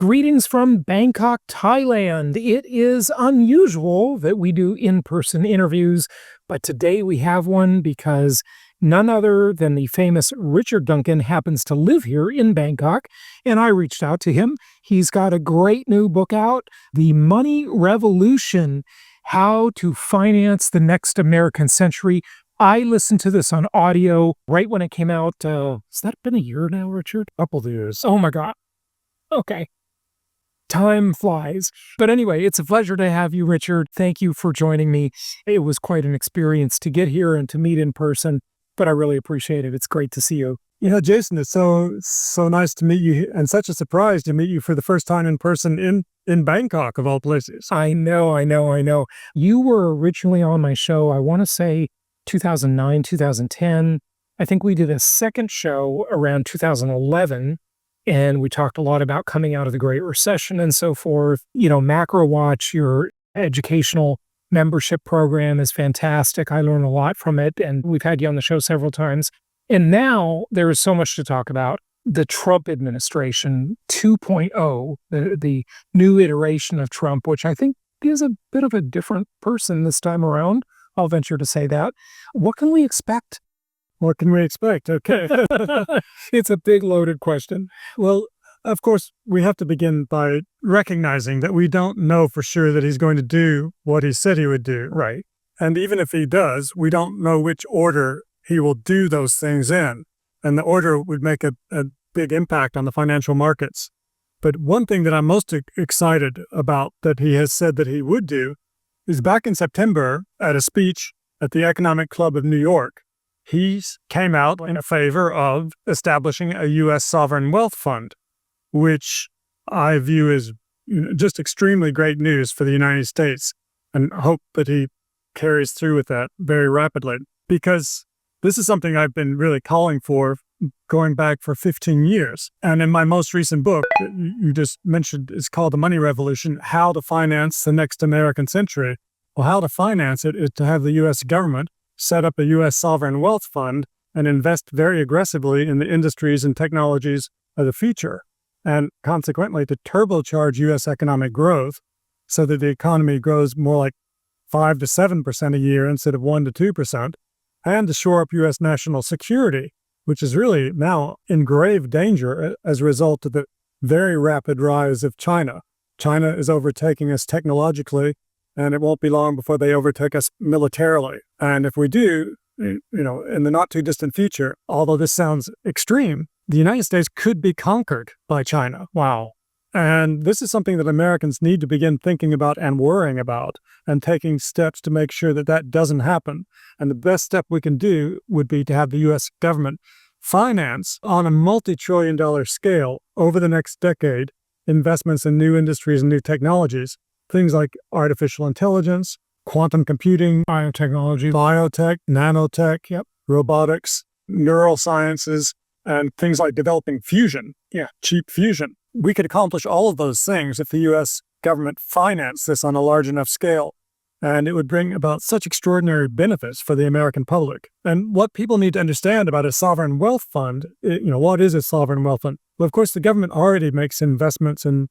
Greetings from Bangkok, Thailand. It is unusual that we do in-person interviews, but today we have one because none other than the famous Richard Duncan happens to live here in Bangkok, and I reached out to him. He's got a great new book out, The Money Revolution: How to Finance the Next American Century. I listened to this on audio right when it came out. Has that been a year now, Richard? Couple of years. Oh my God. Okay. Time flies. But anyway, it's a pleasure to have you, Richard. Thank you for joining me. It was quite an experience to get here and to meet in person, but I really appreciate it. It's great to see you. Jason, it's so nice to meet you, and such a surprise to meet you for the first time in person in Bangkok, of all places. I know. You were originally on my show, I want to say 2009, 2010. I think we did a second show around 2011. And we talked a lot about coming out of the Great Recession and so forth. Macro Watch, your educational membership program is fantastic. I learn a lot from it, and we've had you on the show several times. And now there is so much to talk about. The Trump administration 2.0, the new iteration of Trump, which I think is a bit of a different person this time around. I'll venture to say that. What can we expect? What can we expect? Okay. It's a big loaded question. Well, of course, we have to begin by recognizing that we don't know for sure that he's going to do what he said he would do. Right. And even if he does, we don't know which order he will do those things in. And the order would make a big impact on the financial markets. But one thing that I'm most excited about that he has said that he would do is back in September at a speech at the Economic Club of New York, he came out in favor of establishing a U.S. sovereign wealth fund, which I view as just extremely great news for the United States, and hope that he carries through with that very rapidly, because this is something I've been really calling for going back for 15 years. And in my most recent book that you just mentioned is called The Money Revolution: How to Finance the Next American Century. Well, how to finance it is to have the U.S. government set up a U.S. sovereign wealth fund and invest very aggressively in the industries and technologies of the future, and consequently to turbocharge U.S. economic growth so that the economy grows more like 5 to 7% a year instead of 1 to 2%, and to shore up U.S. national security, which is really now in grave danger as a result of the very rapid rise of China. China is overtaking us technologically, and it won't be long before they overtake us militarily. And if we do, in the not too distant future, although this sounds extreme, the United States could be conquered by China. Wow. And this is something that Americans need to begin thinking about and worrying about, and taking steps to make sure that that doesn't happen. And the best step we can do would be to have the U.S. government finance on a multi-trillion-dollar scale over the next decade investments in new industries and new technologies. Things like artificial intelligence, quantum computing, Biotechnology, biotech, nanotech, robotics, neural sciences, and things like developing fusion, cheap fusion. We could accomplish all of those things if the U.S. government financed this on a large enough scale, and it would bring about such extraordinary benefits for the American public. And what people need to understand about a sovereign wealth fund, what is a sovereign wealth fund? Well, of course, the government already makes investments in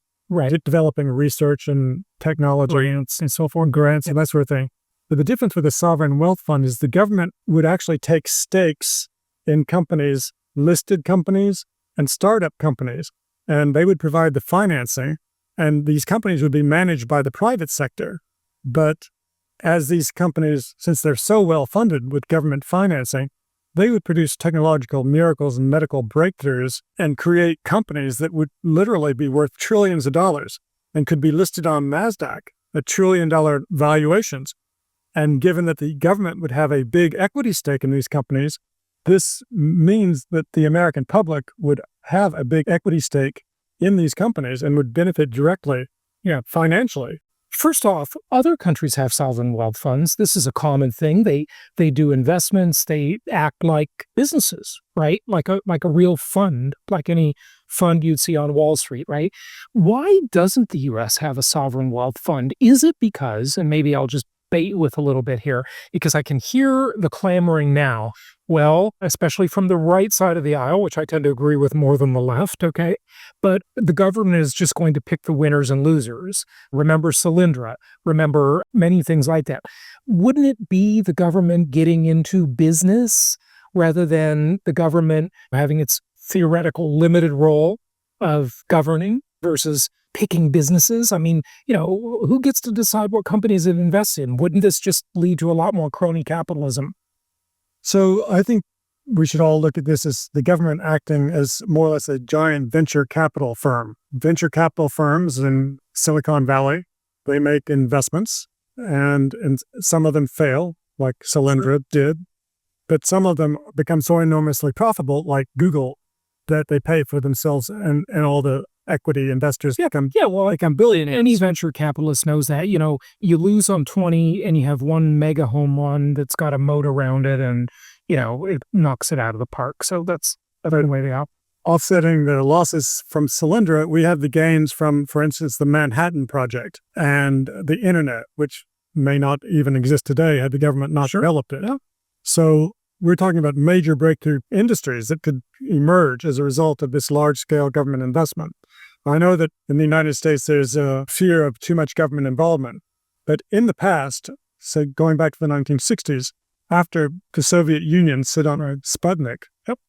developing research and technology grants and so forth, grants and that sort of thing. But the difference with a sovereign wealth fund is the government would actually take stakes in companies, listed companies and startup companies, and they would provide the financing, and these companies would be managed by the private sector. But as these companies, since they're so well funded with government financing, they would produce technological miracles and medical breakthroughs and create companies that would literally be worth trillions of dollars and could be listed on NASDAQ at $1 trillion valuations. And given that the government would have a big equity stake in these companies, this means that the American public would have a big equity stake in these companies and would benefit directly, financially. First off, other countries have sovereign wealth funds. This is a common thing. They do investments. They act like businesses, right? Like a real fund, like any fund you'd see on Wall Street, right? Why doesn't the U.S. have a sovereign wealth fund? Is it because, and maybe I'll just bait with a little bit here, because I can hear the clamoring now, well, especially from the right side of the aisle, which I tend to agree with more than the left, okay? But the government is just going to pick the winners and losers. Remember Solyndra, remember many things like that. Wouldn't it be the government getting into business rather than the government having its theoretical limited role of governing versus picking businesses? I mean, who gets to decide what companies it invests in? Wouldn't this just lead to a lot more crony capitalism? So I think we should all look at this as the government acting as more or less a giant venture capital firm. Venture capital firms in Silicon Valley, they make investments and some of them fail, like Solyndra did, but some of them become so enormously profitable, like Google, that they pay for themselves and all the equity investors become billionaires. Any venture capitalist knows that. You lose on 20 and you have one mega home run that's got a moat around it and, it knocks it out of the park. So that's the way they operate. Offsetting the losses from Solyndra, we have the gains from, for instance, the Manhattan Project and the internet, which may not even exist today had the government not developed it. Yeah. So we're talking about major breakthrough industries that could emerge as a result of this large-scale government investment. I know that in the United States, there's a fear of too much government involvement. But in the past, say going back to the 1960s, after the Soviet Union set on Sputnik,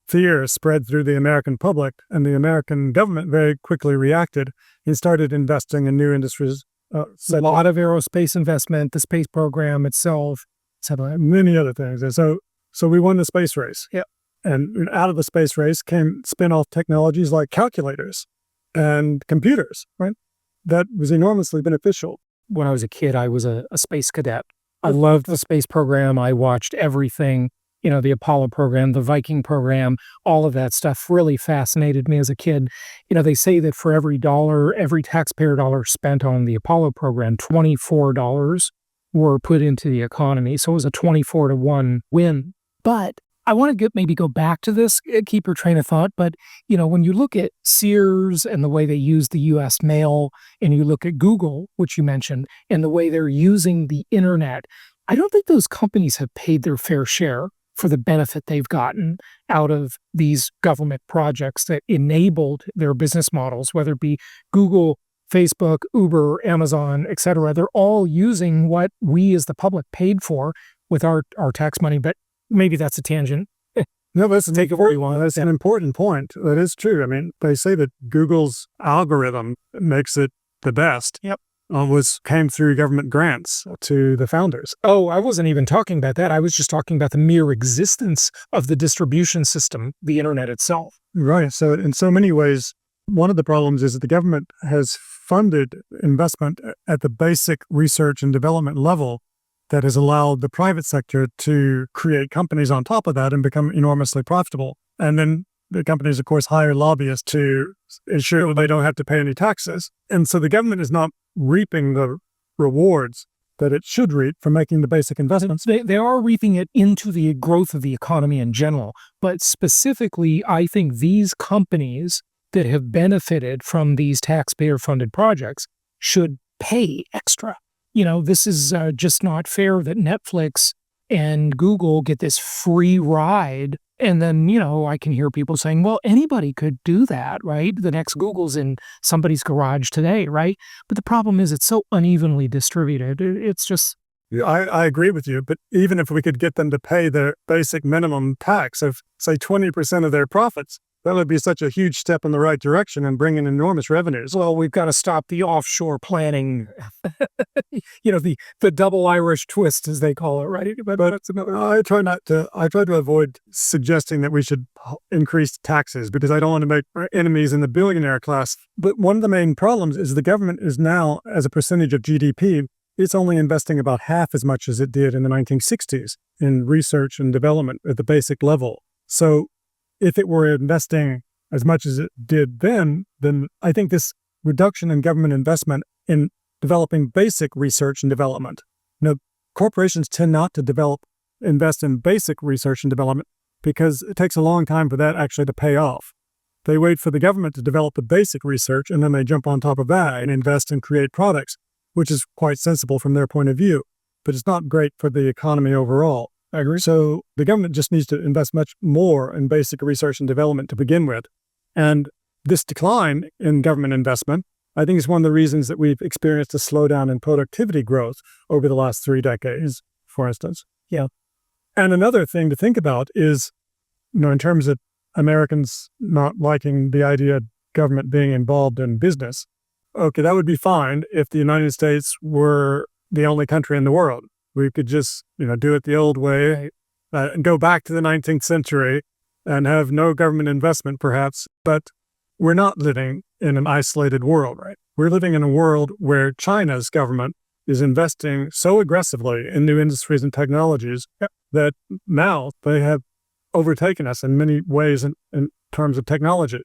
fear spread through the American public, and the American government very quickly reacted and started investing in new industries. A lot of aerospace investment, the space program itself, etc. Many other things. And so we won the space race. Yep. And out of the space race came spin-off technologies like calculators and computers, right? That was enormously beneficial. When I was a kid, I was a space cadet. I loved the space program. I watched everything, the Apollo program, the Viking program, all of that stuff really fascinated me as a kid. They say that for every taxpayer dollar spent on the Apollo program, $24 were put into the economy. So it was a 24-1 win. But I want to maybe go back to this, keep your train of thought. But, when you look at Sears and the way they use the U.S. mail, and you look at Google, which you mentioned, and the way they're using the internet, I don't think those companies have paid their fair share for the benefit they've gotten out of these government projects that enabled their business models, whether it be Google, Facebook, Uber, Amazon, et cetera. They're all using what we as the public paid for with our tax money. But maybe that's a tangent. No, that's an important point. That is true. I mean, they say that Google's algorithm makes it the best. Yep. Came through government grants to the founders. Oh, I wasn't even talking about that. I was just talking about the mere existence of the distribution system, the internet itself. Right. So in so many ways, one of the problems is that the government has funded investment at the basic research and development level that has allowed the private sector to create companies on top of that and become enormously profitable. And then the companies, of course, hire lobbyists to ensure they don't have to pay any taxes. And so the government is not reaping the rewards that it should reap for making the basic investments. They are reaping it into the growth of the economy in general. But specifically, I think these companies that have benefited from these taxpayer-funded projects should pay extra. This is just not fair that Netflix and Google get this free ride. And then, I can hear people saying, well, anybody could do that, right? The next Google's in somebody's garage today, right? But the problem is it's so unevenly distributed. It's just... I agree with you. But even if we could get them to pay their basic minimum tax of, say, 20% of their profits, that would be such a huge step in the right direction and bring in enormous revenues. Well, we've got to stop the offshore planning, the double Irish twist, as they call it, right? But I try to avoid suggesting that we should increase taxes because I don't want to make enemies in the billionaire class. But one of the main problems is the government is now, as a percentage of GDP, it's only investing about half as much as it did in the 1960s in research and development at the basic level. So if it were investing as much as it did then I think this reduction in government investment in developing basic research and development. Corporations tend not to invest in basic research and development because it takes a long time for that actually to pay off. They wait for the government to develop the basic research and then they jump on top of that and invest and create products, which is quite sensible from their point of view, but it's not great for the economy overall. I agree. So the government just needs to invest much more in basic research and development to begin with. And this decline in government investment, I think, is one of the reasons that we've experienced a slowdown in productivity growth over the last 3 decades, for instance. Yeah. And another thing to think about is, in terms of Americans not liking the idea of government being involved in business. Okay, that would be fine if the United States were the only country in the world. We could just, do it the old way and go back to the 19th century and have no government investment, perhaps. But we're not living in an isolated world, right? We're living in a world where China's government is investing so aggressively in new industries and technologies that now they have overtaken us in many ways in terms of technology.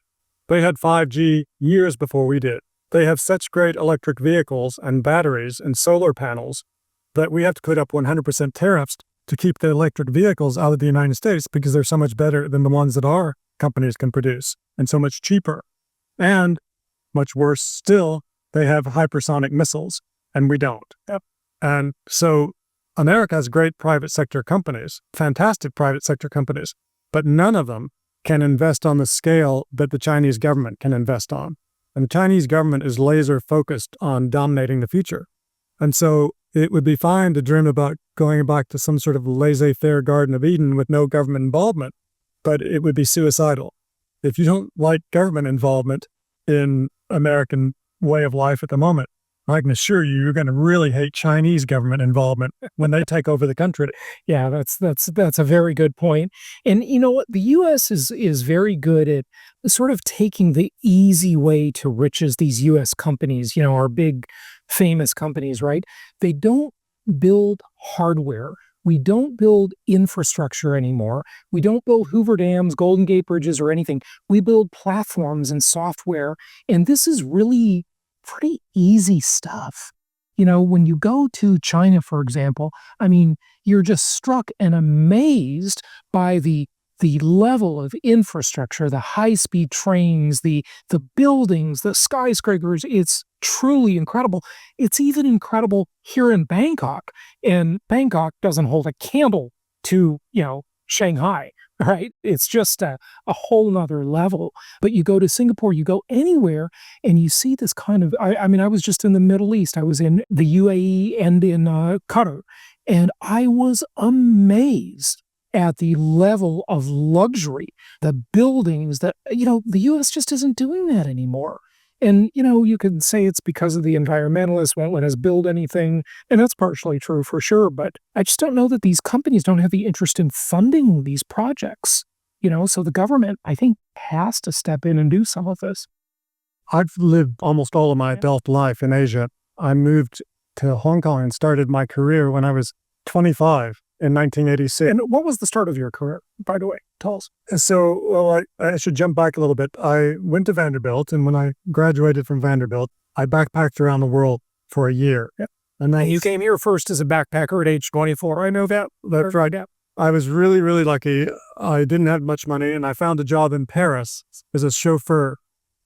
They had 5G years before we did. They have such great electric vehicles and batteries and solar panels that we have to put up 100% tariffs to keep the electric vehicles out of the United States because they're so much better than the ones that our companies can produce and so much cheaper. And much worse still, they have hypersonic missiles and we don't. And so America has great private sector companies, fantastic private sector companies, but none of them can invest on the scale that the Chinese government can invest on. And the Chinese government is laser focused on dominating the future. And so it would be fine to dream about going back to some sort of laissez-faire Garden of Eden with no government involvement, but it would be suicidal. If you don't like government involvement in American way of life at the moment, I can assure you, you're going to really hate Chinese government involvement when they take over the country. Yeah, that's a very good point. And you know what? The U.S. is very good at sort of taking the easy way to riches. These U.S. companies, our big famous companies, right? They don't build hardware. We don't build infrastructure anymore. We don't build Hoover Dams, Golden Gate Bridges, or anything. We build platforms and software. And this is really pretty easy stuff. When you go to China, for example, you're just struck and amazed by the level of infrastructure, the high-speed trains, the buildings, the skyscrapers. It's truly incredible. It's even incredible here in Bangkok. And Bangkok doesn't hold a candle to, Shanghai, right? It's just a whole nother level. But you go to Singapore, you go anywhere, and you see this kind of, I was just in the Middle East. I was in the UAE and in Qatar, and I was amazed at the level of luxury, the buildings that, the U.S. just isn't doing that anymore. And, you can say it's because of the environmentalists won't let us build anything, and that's partially true for sure, but I just don't know that these companies don't have the interest in funding these projects, so the government, I think, has to step in and do some of this. I've lived almost all of my adult life in Asia. I moved to Hong Kong and started my career when I was 25 in 1986. And what was the start of your career, by the way? Tell us. So, I should jump back a little bit. I went to Vanderbilt, and when I graduated from Vanderbilt, I backpacked around the world for a year. Yep. And you came here first as a backpacker at age 24. I know that. That's right. I was really, really lucky. I didn't have much money, and I found a job in Paris as a chauffeur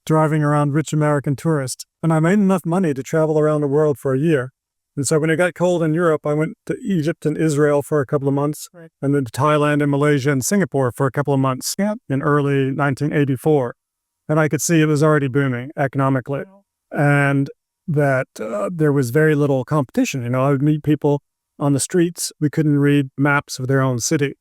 driving around rich American tourists. And I made enough money to travel around the world for a year. And so when it got cold in Europe, I went to Egypt and Israel for a couple of months, right, and then to Thailand and Malaysia and Singapore for a couple of months in early 1984. And I could see it was already booming economically, and that there was very little competition. I would meet people on the streets. We couldn't read maps of their own city.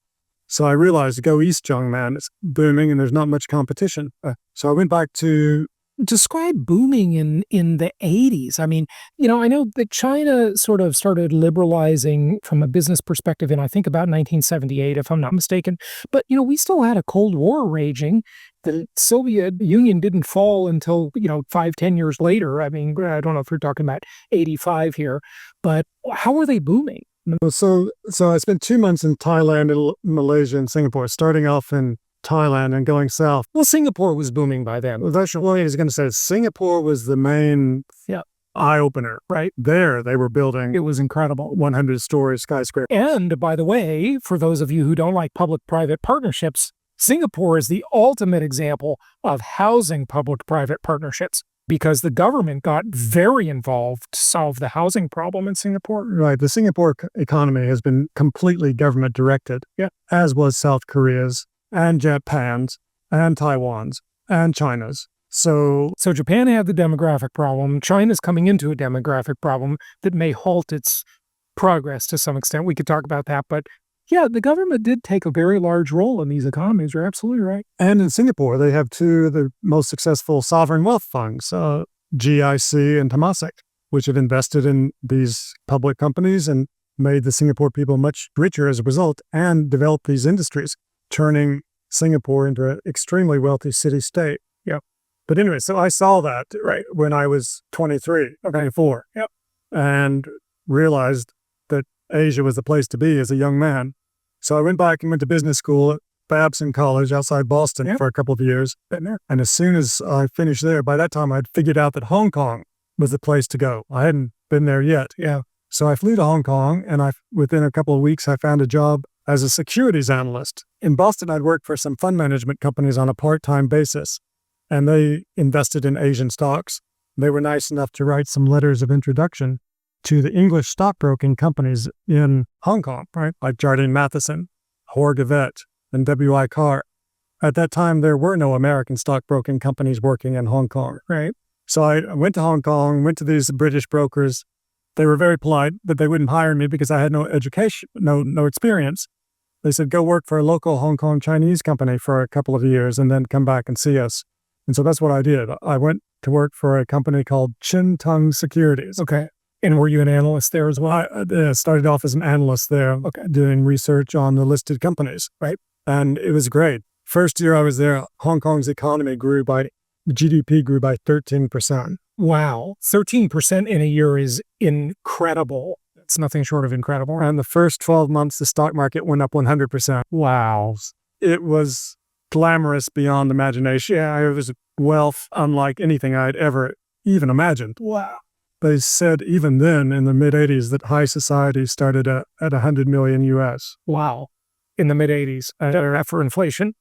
So I realized, go east, young man. It's booming and there's not much competition. So I went back to... Describe booming in the 80s. I know that China sort of started liberalizing from a business perspective in, I think, about 1978, if I'm not mistaken. But, we still had a Cold War raging. The Soviet Union didn't fall until, 5-10 years later. I don't know if you're talking about 85 here, but how are they booming? So I spent 2 months in Thailand and Malaysia and Singapore, starting off in Thailand and going south. Well, Singapore was booming by then. Well, that's what I was going to say. Singapore was the main eye-opener. Right. There, they were building... It was incredible. 100-story skyscraper. And, by the way, for those of you who don't like public-private partnerships, Singapore is the ultimate example of housing public-private partnerships. because the government got very involved to solve the housing problem in Singapore. Right. The Singapore economy has been completely government directed, as was South Korea's and Japan's and Taiwan's and China's. So Japan had the demographic problem. China's coming into a demographic problem that may halt its progress to some extent. We could talk about that, but yeah, the government did take a very large role in these economies. You're absolutely right. And in Singapore, they have two of the most successful sovereign wealth funds, GIC and Temasek, which have invested in these public companies and made the Singapore people much richer as a result and developed these industries, turning Singapore into an extremely wealthy city-state. But anyway, so I saw that when I was 23 or 24 and realized that Asia was the place to be as a young man. So I went back and went to business school at Babson College outside Boston for a couple of years. And as soon as I finished there, by that time I'd figured out that Hong Kong was the place to go. I hadn't been there yet. So I flew to Hong Kong, and within a couple of weeks, I found a job as a securities analyst. In Boston, I'd worked for some fund management companies on a part-time basis, and they invested in Asian stocks. They were nice enough to write some letters of introduction to the English stockbroking companies in Hong Kong, like Jardine Matheson, Hoare Gavett, and W.I. Carr. At that time, there were no American stockbroking companies working in Hong Kong, So I went to Hong Kong, went to these British brokers. They were very polite, but they wouldn't hire me because I had no education, no experience. They said, go work for a local Hong Kong Chinese company for a couple of years and then come back and see us. And so that's what I did. I went to work for a company called Chin Tung Securities. And were you an analyst there as well? I started off as an analyst there, doing research on the listed companies, And it was great. First year I was there, Hong Kong's economy GDP grew by 13%. Wow. 13% in a year is incredible. It's nothing short of incredible. And the first 12 months, the stock market went up 100%. Wow. It was glamorous beyond imagination. It was wealth unlike anything I'd ever even imagined. Wow. They said even then in the mid-'80s that high society started at 100 million US. Wow. In the mid-'80s, for inflation.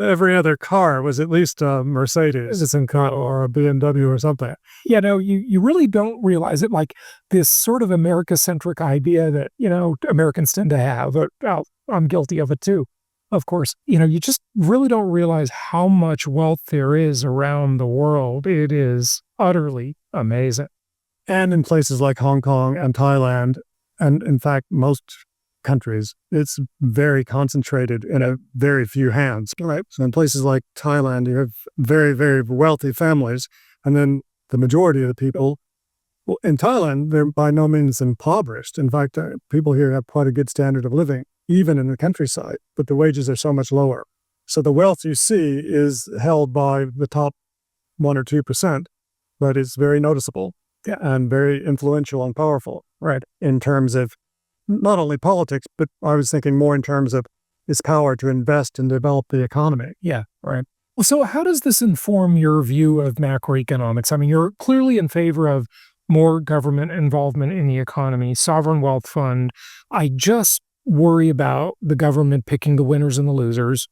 Every other car was at least a Mercedes or a BMW or something. You really don't realize it, like this sort of America-centric idea that, Americans tend to have. I'm guilty of it too, of course. You just really don't realize how much wealth there is around the world. It is utterly amazing. And in places like Hong Kong and Thailand, and in fact, most countries, it's very concentrated in a very few hands. So in places like Thailand, you have very, very wealthy families. And then the majority of the people, in Thailand, they're by no means impoverished. In fact, people here have quite a good standard of living, even in the countryside, but the wages are so much lower. So the wealth you see is held by the top 1 or 2%, but it's very noticeable and very influential and powerful, in terms of not only politics, but I was thinking more in terms of its power to invest and develop the economy. Well, so how does this inform your view of macroeconomics? I mean, you're clearly in favor of more government involvement in the economy, sovereign wealth fund. I just worry about the government picking the winners and the losers,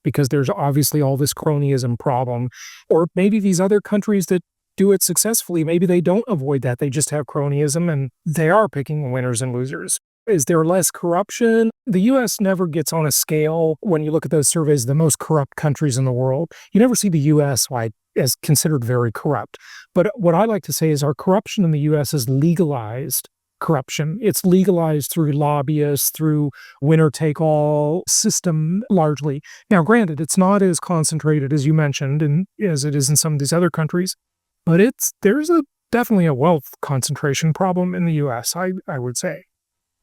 Because there's obviously all this cronyism problem. Or maybe these other countries that do it successfully, maybe they don't avoid that. They just have cronyism and they are picking winners and losers. Is there less corruption? The U.S. never gets on a scale, when you look at those surveys, the most corrupt countries in the world. You never see the U.S. as considered very corrupt. But what I like to say is our corruption in the U.S. is legalized corruption. It's legalized through lobbyists, through winner-take-all system largely. Now, granted, it's not as concentrated as you mentioned and as it is in some of these other countries, but there's definitely a wealth concentration problem in the U.S., I would say.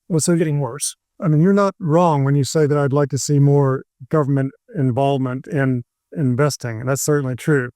Well, so getting worse. I mean, you're not wrong when you say that I'd like to see more government involvement in investing, and that's certainly true.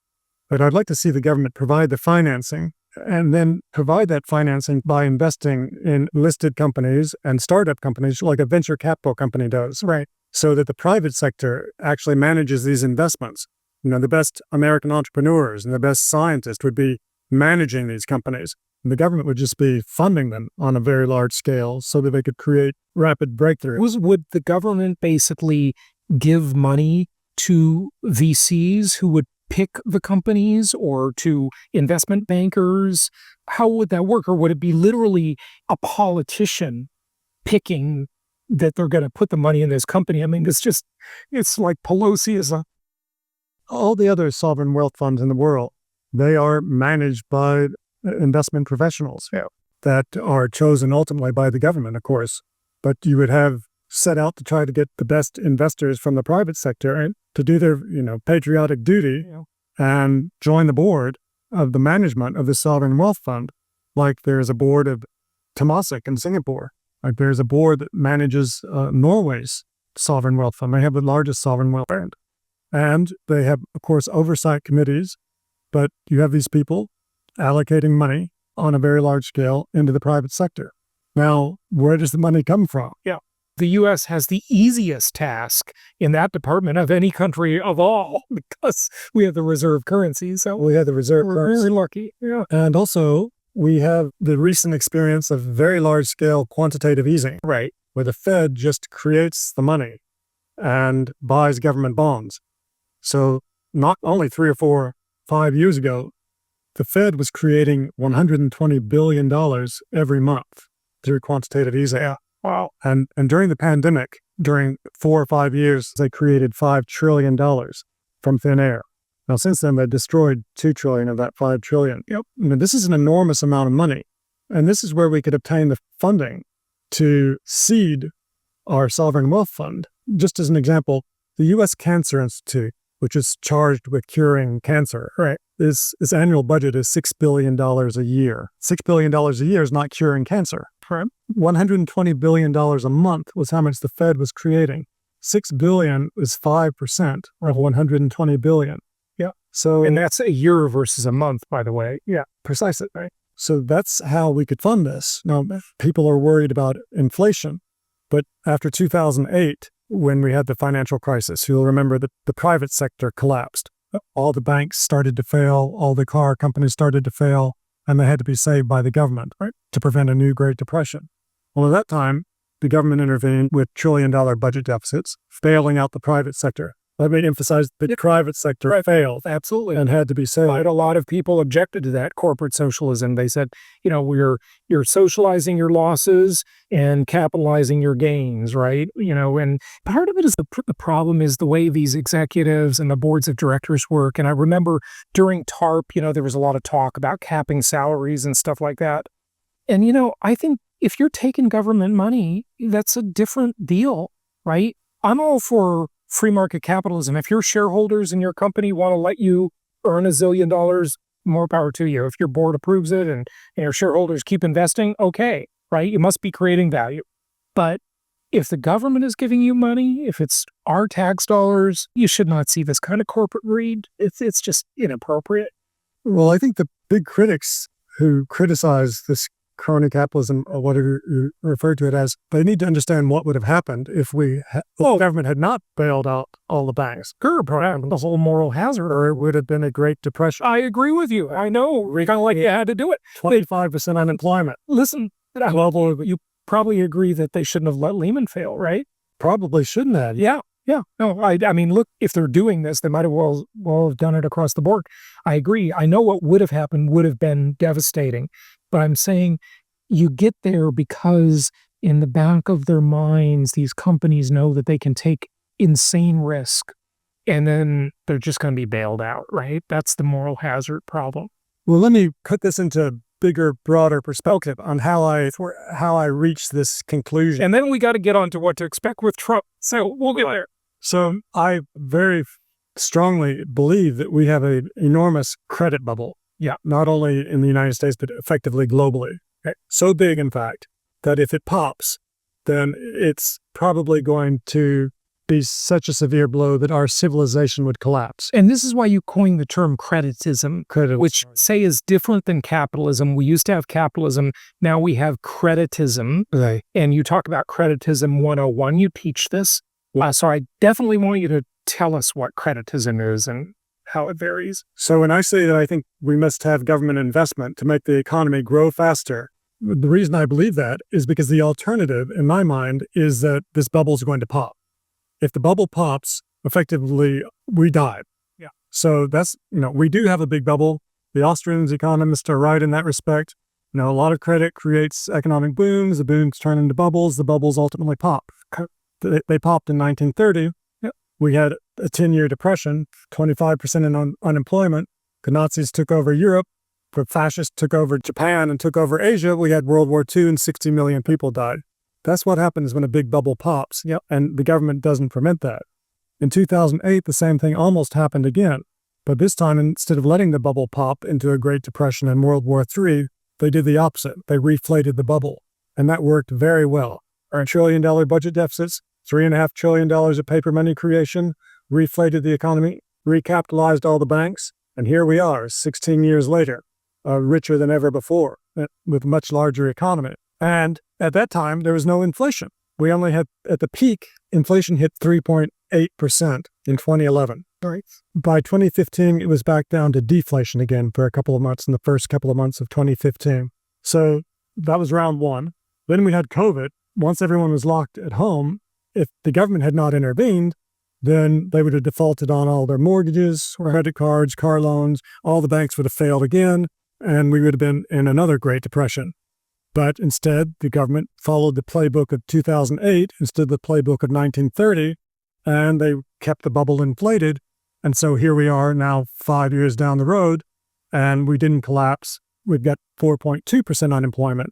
But I'd like to see the government provide the financing and then provide that financing by investing in listed companies and startup companies like a venture capital company does, So that the private sector actually manages these investments. The best American entrepreneurs and the best scientists would be managing these companies. The government would just be funding them on a very large scale so that they could create rapid breakthroughs. Would the government basically give money to VCs who would pick the companies or to investment bankers? How would that work? Or would it be literally a politician picking that they're going to put the money in this company? I mean, it's like Pelosi is a... All the other sovereign wealth funds in the world, they are managed by investment professionals that are chosen ultimately by the government, of course. But you would have set out to try to get the best investors from the private sector to do their, patriotic duty and join the board of the management of the sovereign wealth fund. Like there's a board of Temasek in Singapore. Like there's a board that manages Norway's sovereign wealth fund. They have the largest sovereign wealth fund. And they have, of course, oversight committees, but you have these people allocating money on a very large scale into the private sector. Now, where does the money come from? The U.S. has the easiest task in that department of any country of all because we have the reserve currency. So We have the reserve we're currency. very lucky. Yeah. And also, we have the recent experience of very large-scale quantitative easing, Right. where the Fed just creates the money and buys government bonds. So not only 3 or 4, 5 years ago, the Fed was creating $120 billion every month through quantitative easing. Yeah. Wow. And during the pandemic, during 4 or 5 years, they created $5 trillion from thin air. Now, since then, they've destroyed $2 trillion of that $5 trillion. Yep. I mean, this is an enormous amount of money. And this is where we could obtain the funding to seed our sovereign wealth fund. Just as an example, the U.S. Cancer Institute, which is charged with curing cancer, its annual budget is $6 billion a year. $6 billion a year is not curing cancer. Right. $120 billion a month was how much the Fed was creating. $6 billion is 5% of $120 billion. Yeah. So, And that's a year versus a month, by the way. yeah, precisely. Right. So that's how we could fund this. Now, people are worried about inflation, but after 2008, when we had the financial crisis, you'll remember that the private sector collapsed. All the banks started to fail, all the car companies started to fail, and they had to be saved by the government, to prevent a new Great Depression. Well, at that time, the government intervened with trillion-dollar budget deficits, bailing out the private sector. Let me emphasize the private sector failed. Absolutely. And had to be saved. Right. A lot of people objected to that corporate socialism. They said, you're socializing your losses and capitalizing your gains, right? And part of it is the problem is the way these executives and the boards of directors work. And I remember during TARP, there was a lot of talk about capping salaries and stuff like that. And, I think if you're taking government money, that's a different deal, right? I'm all for free market capitalism. If your shareholders in your company want to let you earn $1 zillion, more power to you. If your board approves it and your shareholders keep investing, okay, right? You must be creating value. But if the government is giving you money, if it's our tax dollars, you should not see this kind of corporate greed. It's just inappropriate. Well, I think the big critics who criticize this crony capitalism, or whatever you refer to it as, they need to understand what would have happened if the government had not bailed out all the banks. The whole moral hazard. Or it would have been a Great Depression. I agree with you. I know. We're kind of like you had to do it. 25% unemployment. Listen, you probably agree that they shouldn't have let Lehman fail, right? Probably shouldn't have. Yeah. No, I mean, look, if they're doing this, they might have well have done it across the board. I agree. I know what would have happened would have been devastating. But I'm saying you get there because in the back of their minds, these companies know that they can take insane risk and then they're just going to be bailed out, right? That's the moral hazard problem. Well, let me put this into bigger, broader perspective on how I reached this conclusion. And then we got to get on to what to expect with Trump. So we'll get there. So I very strongly believe that we have an enormous credit bubble. Yeah. Not only in the United States, but effectively globally. Okay. So big, in fact, that if it pops, then it's probably going to be such a severe blow that our civilization would collapse. And this is why you coined the term creditism, which say is different than capitalism. We used to have capitalism. Now we have creditism. Right. And you talk about creditism 101. You teach this. So I definitely want you to tell us what creditism is and how it varies. So when I say that I think we must have government investment to make the economy grow faster, the reason I believe that is because the alternative, in my mind, is that this bubble is going to pop. If the bubble pops, effectively, we die. Yeah. So that's, we do have a big bubble. The Austrians economists are right in that respect. A lot of credit creates economic booms. The booms turn into bubbles. The bubbles ultimately pop. They popped in 1930. Yep. We had a 10-year depression, 25% in unemployment. The Nazis took over Europe. The fascists took over Japan and took over Asia. We had World War II and 60 million people died. That's what happens when a big bubble pops. Yep. And the government doesn't prevent that. In 2008, the same thing almost happened again. But this time, instead of letting the bubble pop into a Great Depression and World War III, they did the opposite. They reflated the bubble. And that worked very well. Our $1 trillion budget deficits, $3.5 trillion of paper money creation, reflated the economy, recapitalized all the banks, and here we are, 16 years later, richer than ever before, with a much larger economy. And at that time, there was no inflation. We only had, at the peak, inflation hit 3.8% in 2011. Right. By 2015, it was back down to deflation again for a couple of months in the first couple of months of 2015. So that was round one. Then we had COVID. Once everyone was locked at home, if the government had not intervened, then they would have defaulted on all their mortgages, credit cards, car loans. All the banks would have failed again, and we would have been in another Great Depression. But instead, the government followed the playbook of 2008 instead of the playbook of 1930, and they kept the bubble inflated. And so here we are now 5 years down the road, and we didn't collapse. We've got 4.2% unemployment.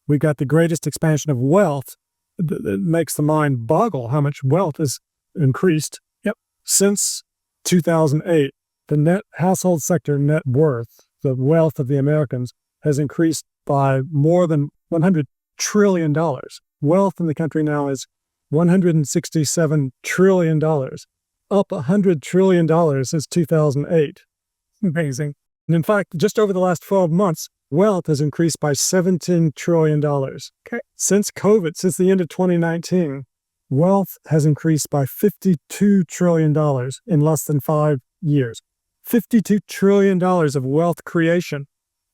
We've got the greatest expansion of wealth. It makes the mind boggle how much wealth has increased. Yep. Since 2008, the net household sector net worth, the wealth of the Americans, has increased by more than $100 trillion. Wealth in the country now is $167 trillion, up $100 trillion since 2008. Amazing. And in fact, just over the last 12 months, wealth has increased by $17 trillion. Okay. Since COVID, since the end of 2019, wealth has increased by $52 trillion in less than 5 years. $52 trillion of wealth creation.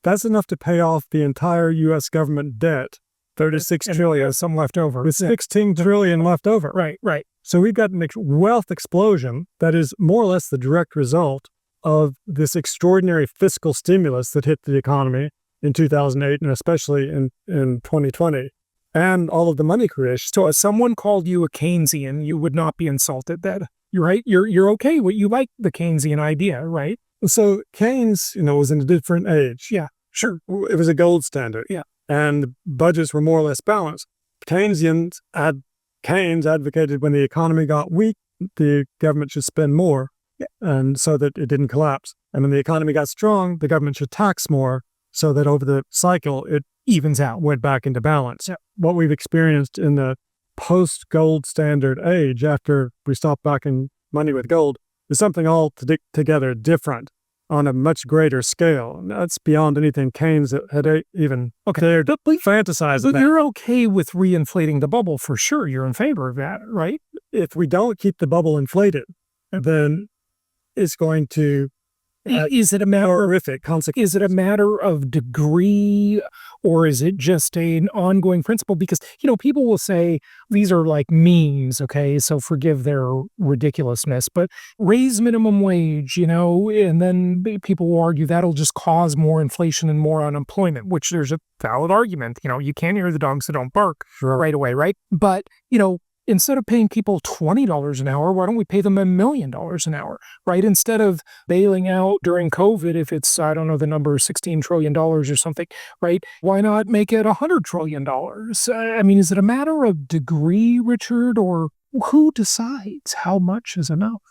That's enough to pay off the entire U.S. government debt. 36 trillion, some left over. With 16 trillion left over. Right. So we've got a wealth explosion that is more or less the direct result of this extraordinary fiscal stimulus that hit the economy in 2008 and especially in 2020, and all of the money creation. So if someone called you a Keynesian, you would not be insulted. That you're right. You're okay. You like the Keynesian idea, right? So Keynes, was in a different age. Yeah, sure. It was a gold standard. Yeah. And the budgets were more or less balanced. Keynes advocated when the economy got weak, the government should spend more, and so that it didn't collapse. And when the economy got strong, the government should tax more, so that over the cycle it evens out, went back into balance. Yeah. What we've experienced in the post-gold standard age, after we stopped backing money with gold, is something altogether different on a much greater scale. And that's beyond anything Keynes had even dared to fantasize about. But you're okay with reinflating the bubble for sure. You're in favor of that, right? If we don't keep the bubble inflated, then it's going to is it a matter horrific consequences. Is it a matter of degree, or is it just an ongoing principle? Because, people will say these are like memes, okay? So forgive their ridiculousness, but raise minimum wage, and then people will argue that'll just cause more inflation and more unemployment, which there's a valid argument. You can't hear the dogs that don't bark right away, right? But, instead of paying people $20 an hour, why don't we pay them $1 million an hour, right? Instead of bailing out during COVID, if it's, I don't know, the number $16 trillion or something, right? Why not make it $100 trillion? I mean, is it a matter of degree, Richard, or who decides how much is enough?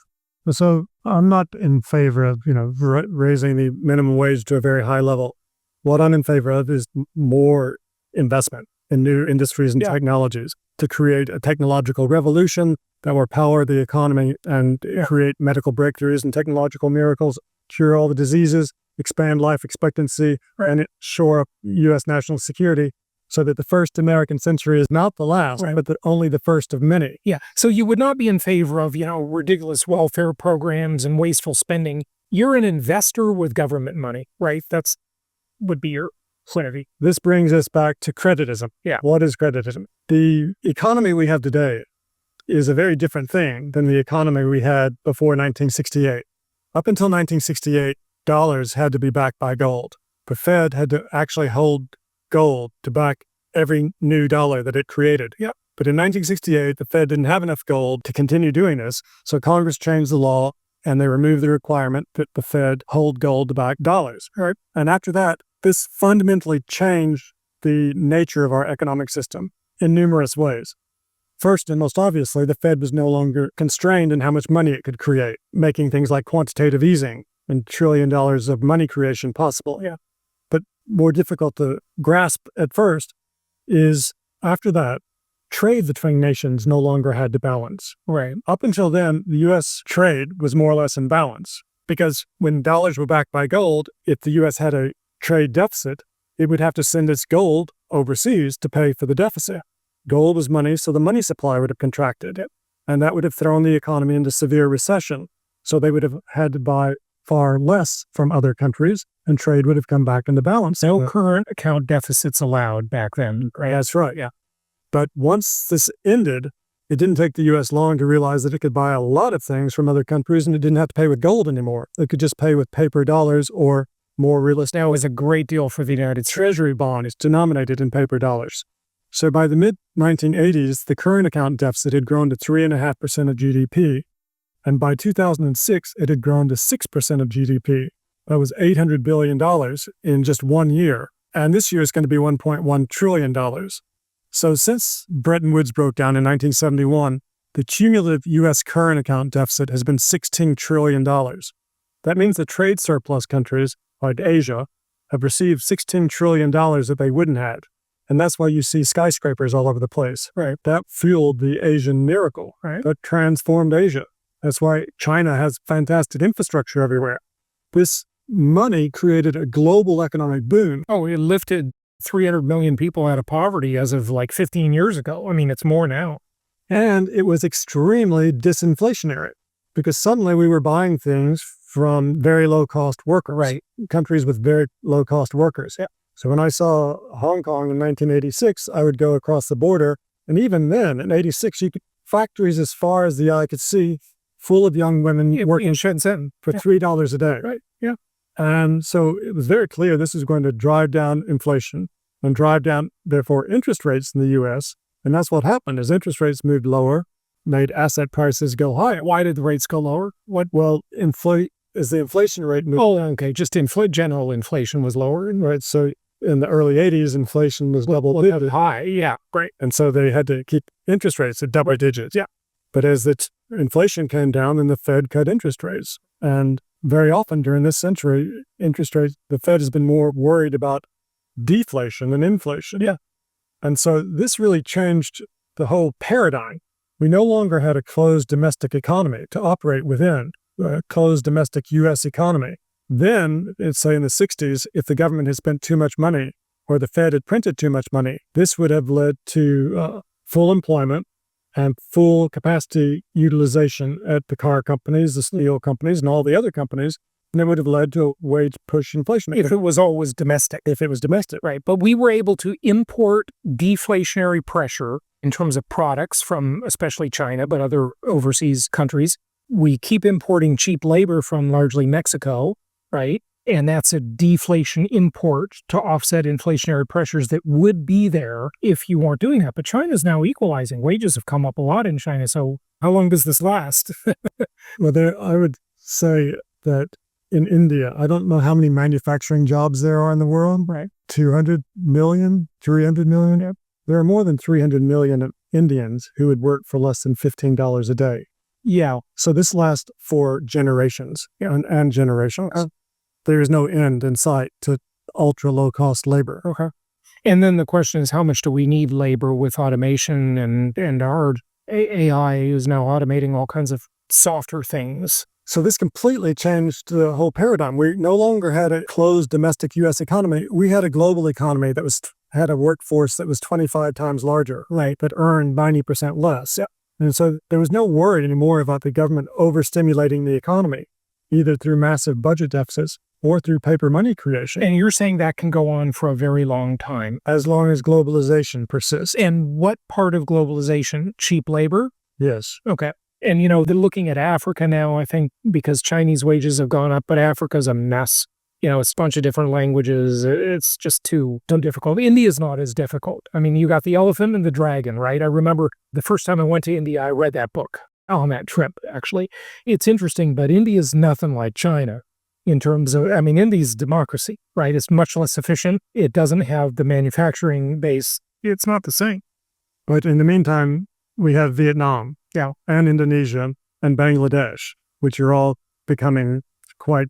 So I'm not in favor of, raising the minimum wage to a very high level. What I'm in favor of is more investment in new industries and technologies to create a technological revolution that will power the economy and create medical breakthroughs and technological miracles, cure all the diseases, expand life expectancy, and shore up U.S. national security so that the first American century is not the last, but only the first of many. Yeah. So you would not be in favor of, ridiculous welfare programs and wasteful spending. You're an investor with government money, right? That's would be your clarity. This brings us back to creditism. Yeah. What is creditism? The economy we have today is a very different thing than the economy we had before 1968. Up until 1968, dollars had to be backed by gold. The Fed had to actually hold gold to back every new dollar that it created. Yeah. But in 1968, the Fed didn't have enough gold to continue doing this, so Congress changed the law and they removed the requirement that the Fed hold gold to back dollars. Right. And after that, this fundamentally changed the nature of our economic system in numerous ways. First and most obviously, the Fed was no longer constrained in how much money it could create, making things like quantitative easing and $1 trillion of money creation possible. Yeah. But more difficult to grasp at first is after that, trade between nations no longer had to balance. Right. Up until then, the U.S. trade was more or less in balance because when dollars were backed by gold, if the U.S. had a trade deficit, it would have to send its gold overseas to pay for the deficit. Gold was money, so the money supply would have contracted, and that would have thrown the economy into severe recession. So they would have had to buy far less from other countries, and trade would have come back into balance. No current account deficits allowed back then. Right? That's right, yeah. But once this ended, it didn't take the U.S. long to realize that it could buy a lot of things from other countries, and it didn't have to pay with gold anymore. It could just pay with paper dollars or more realistic. That was a great deal for the United States. Treasury bond is denominated in paper dollars. So by the mid-1980s, the current account deficit had grown to 3.5% of GDP, and by 2006, it had grown to 6% of GDP. That was $800 billion in just 1 year, and this year is going to be $1.1 trillion. So since Bretton Woods broke down in 1971, the cumulative U.S. current account deficit has been $16 trillion. That means the trade surplus countries, like Asia, have received $16 trillion that they wouldn't have. And that's why you see skyscrapers all over the place. Right. That fueled the Asian miracle. Right. That transformed Asia. That's why China has fantastic infrastructure everywhere. This money created a global economic boom. Oh, it lifted 300 million people out of poverty as of like 15 years ago. I mean, it's more now. And it was extremely disinflationary because suddenly we were buying things from very low-cost workers. Right. Countries with very low-cost workers. Yeah. So when I saw Hong Kong in 1986, I would go across the border. And even then, in 86, you could factories as far as the eye could see, full of young women working in Shenzhen for $3 a day. Right. Yeah. And so it was very clear this is going to drive down inflation and drive down, therefore, interest rates in the U.S. And that's what happened as interest rates moved lower, made asset prices go higher. Why did the rates go lower? Well, as the inflation rate moved. Oh, okay. Just general inflation was lower. Right. So in the early 80s, inflation was double-digit high. Yeah, great. And so they had to keep interest rates at double digits. Yeah. But as the inflation came down, then the Fed cut interest rates. And very often during this century, interest rates, the Fed has been more worried about deflation than inflation. Yeah. And so this really changed the whole paradigm. We no longer had a closed domestic economy to operate within, a closed domestic U.S. economy. Then, say in the 60s, if the government had spent too much money or the Fed had printed too much money, this would have led to full employment and full capacity utilization at the car companies, the steel companies, and all the other companies. And it would have led to a wage push inflation. If it was always domestic. If it was domestic. Right. But we were able to import deflationary pressure in terms of products from especially China, but other overseas countries. We keep importing cheap labor from largely Mexico. Right. And that's a deflation import to offset inflationary pressures that would be there if you weren't doing that. But China's now equalizing. Wages have come up a lot in China. So how long does this last? Well, I would say that in India, I don't know how many manufacturing jobs there are in the world. Right. 200 million, 300 million. Yep. There are more than 300 million Indians who would work for less than $15 a day. Yeah. So this lasts for generations and generations. There is no end in sight to ultra low-cost labor. Okay. And then the question is, how much do we need labor with automation and our AI is now automating all kinds of softer things? So this completely changed the whole paradigm. We no longer had a closed domestic U.S. economy. We had a global economy that had a workforce that was 25 times larger, right, but earned 90% less. Yeah. And so there was no worry anymore about the government overstimulating the economy, either through massive budget deficits or through paper money creation. And you're saying that can go on for a very long time? As long as globalization persists. And what part of globalization? Cheap labor? Yes. Okay. And, they're looking at Africa now, I think, because Chinese wages have gone up, but Africa's a mess. It's a bunch of different languages. It's just too difficult. India's not as difficult. I mean, you got the elephant and the dragon, right? I remember the first time I went to India, I read that book on that trip, actually. It's interesting, but India's nothing like China in terms of, India's democracy, right? It's much less efficient. It doesn't have the manufacturing base. It's not the same. But in the meantime, we have Vietnam, and Indonesia and Bangladesh, which are all becoming quite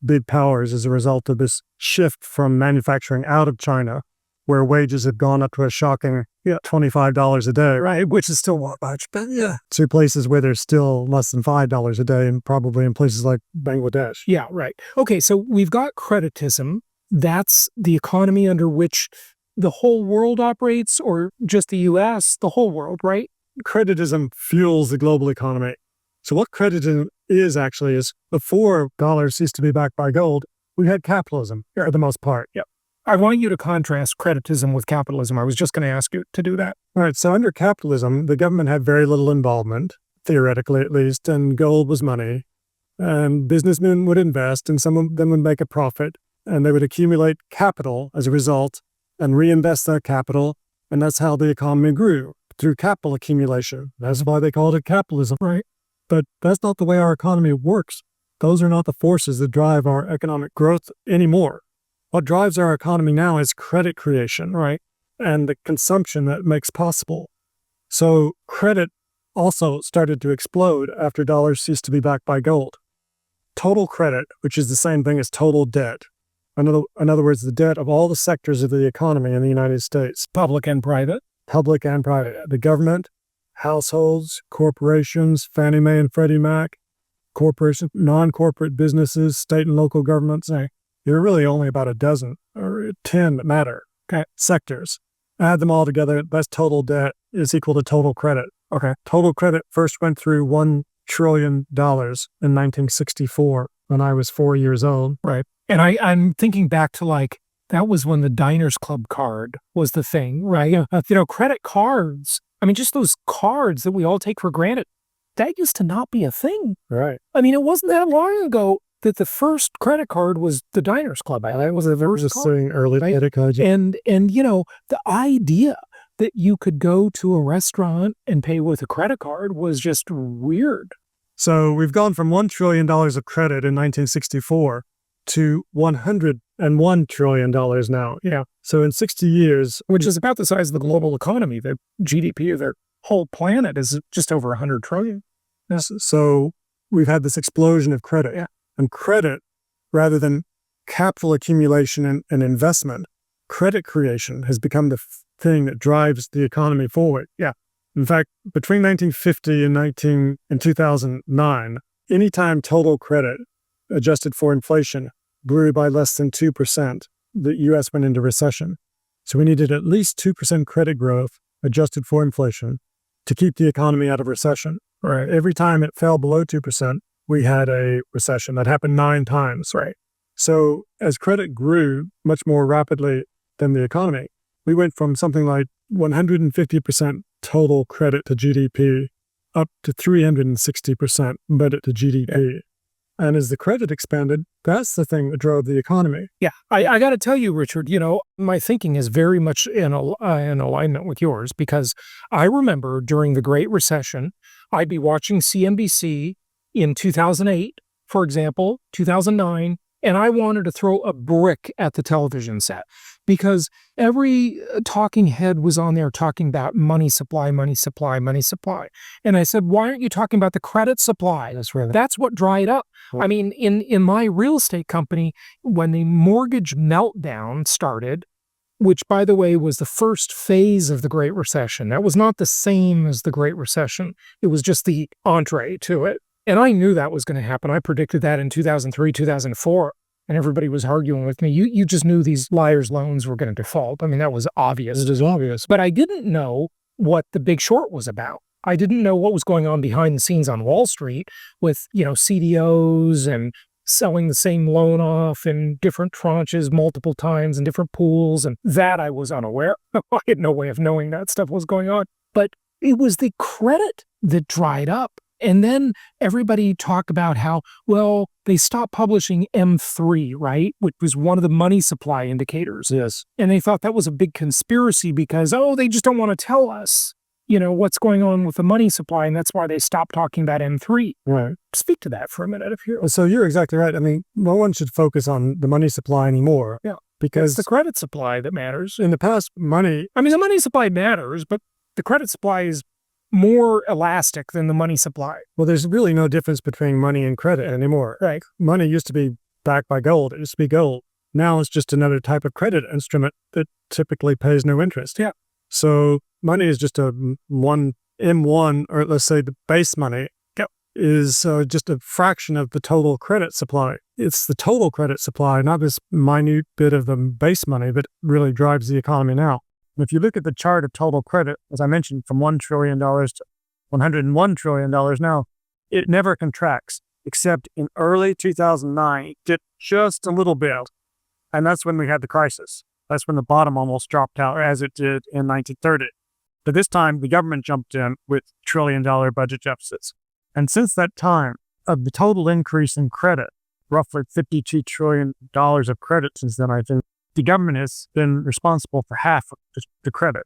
big powers as a result of this shift from manufacturing out of China, where wages have gone up to a shocking $25 a day, right? Which is still not much, but to places where there's still less than $5 a day, and probably in places like Bangladesh. Yeah, right. Okay, so we've got creditism. That's the economy under which the whole world operates, or just the U.S., the whole world, right? Creditism fuels the global economy. So what creditism is actually is before dollars ceased to be backed by gold, we had capitalism for the most part. Yep. I want you to contrast creditism with capitalism. I was just going to ask you to do that. All right. So under capitalism, the government had very little involvement, theoretically at least, and gold was money. And businessmen would invest, and some of them would make a profit, and they would accumulate capital as a result and reinvest that capital. And that's how the economy grew, through capital accumulation. That's why they called it capitalism, right? But that's not the way our economy works. Those are not the forces that drive our economic growth anymore. What drives our economy now is credit creation, right? And the consumption that makes possible. So credit also started to explode after dollars ceased to be backed by gold. Total credit, which is the same thing as total debt. In other words, the debt of all the sectors of the economy in the United States. Public and private. Public and private. The government, households, corporations, Fannie Mae and Freddie Mac, corporations, non-corporate businesses, state and local governments. There are really only about a dozen or 10 that matter. Okay, sectors. Add them all together, that's total debt is equal to total credit. Okay, total credit first went through $1 trillion in 1964 when I was 4 years old. Right. And I'm thinking back to that was when the Diners Club card was the thing, right? Credit cards. Just those cards that we all take for granted, that used to not be a thing. Right. It wasn't that long ago that the first credit card was the Diners Club. That was the first just saying early credit cards. And the idea that you could go to a restaurant and pay with a credit card was just weird. So we've gone from $1 trillion of credit in 1964 to $101 trillion now. Yeah. So in 60 years, which is about the size of the global economy, the GDP of their whole planet is just over 100 trillion. Yeah. So we've had this explosion of credit. Yeah. And credit, rather than capital accumulation and investment, credit creation has become the thing that drives the economy forward. Yeah. In fact, between 1950 and 2009, anytime total credit adjusted for inflation grew by less than 2%, the U.S. went into recession. So we needed at least 2% credit growth adjusted for inflation to keep the economy out of recession. Right. Every time it fell below 2%, we had a recession. That happened 9 times. Right. So as credit grew much more rapidly than the economy, we went from something like 150% total credit to GDP up to 360% credit to GDP. And as the credit expanded, that's the thing that drove the economy. Yeah. I got to tell you, Richard, my thinking is very much in alignment with yours, because I remember during the Great Recession, I'd be watching CNBC in 2008, for example, 2009, and I wanted to throw a brick at the television set because every talking head was on there talking about money supply, money supply, money supply. And I said, why aren't you talking about the credit supply? That's what dried up. In my real estate company, when the mortgage meltdown started, which, by the way, was the first phase of the Great Recession. That was not the same as the Great Recession. It was just the entree to it. And I knew that was going to happen. I predicted that in 2003, 2004, and everybody was arguing with me. You just knew these liars' loans were going to default. That was obvious. It is obvious. But I didn't know what the Big Short was about. I didn't know what was going on behind the scenes on Wall Street with, CDOs and selling the same loan off in different tranches multiple times in different pools. And that I was unaware of. I had no way of knowing that stuff was going on. But it was the credit that dried up. And then everybody talked about how, well, they stopped publishing M3, right? Which was one of the money supply indicators. Yes. And they thought that was a big conspiracy because, they just don't want to tell us, what's going on with the money supply. And that's why they stopped talking about M3. Right. Speak to that for a minute if you're. So you're exactly right. I mean, no one should focus on the money supply anymore. Yeah. Because it's the credit supply that matters. In the past, the money supply matters, but the credit supply is more elastic than the money supply. Well, there's really no difference between money and credit anymore. Right. Money used to be backed by gold. It used to be gold. Now it's just another type of credit instrument that typically pays no interest. Yeah. So money is just a M1, or let's say the base money is just a fraction of the total credit supply. It's the total credit supply, not this minute bit of the base money that really drives the economy now. If you look at the chart of total credit, as I mentioned, from $1 trillion to $101 trillion now, it never contracts, except in early 2009, it did just a little bit. And that's when we had the crisis. That's when the bottom almost dropped out, as it did in 1930. But this time, the government jumped in with trillion-dollar budget deficits. And since that time, of the total increase in credit, roughly $52 trillion of credit since then, I think, the government has been responsible for half of the credit.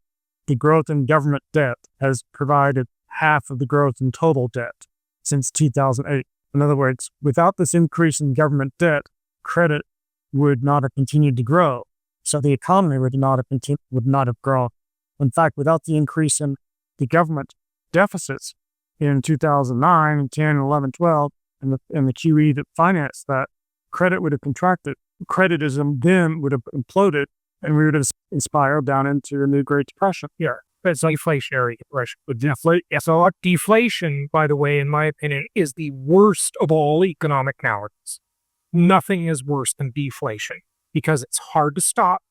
The growth in government debt has provided half of the growth in total debt since 2008. In other words, without this increase in government debt, credit would not have continued to grow. So the economy would not have grown. In fact, without the increase in the government deficits in 2009, 10, 11, 12, and the QE that financed that, credit would have contracted. Creditism then would have imploded, and we would have spiraled down into a new Great Depression. Yeah, it's like inflationary depression. So deflation, by the way, in my opinion, is the worst of all economic maladies. Nothing is worse than deflation because it's hard to stop,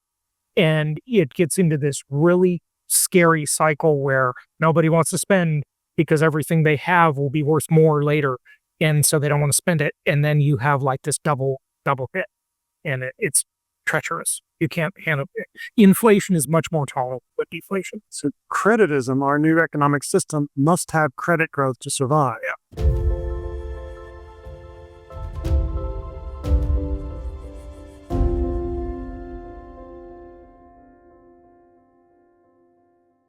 and it gets into this really scary cycle where nobody wants to spend because everything they have will be worth more later, and so they don't want to spend it, and then you have like this double hit. And it's treacherous. You can't handle it. Inflation is much more tolerable, but deflation. So creditism, our new economic system, must have credit growth to survive. Yeah.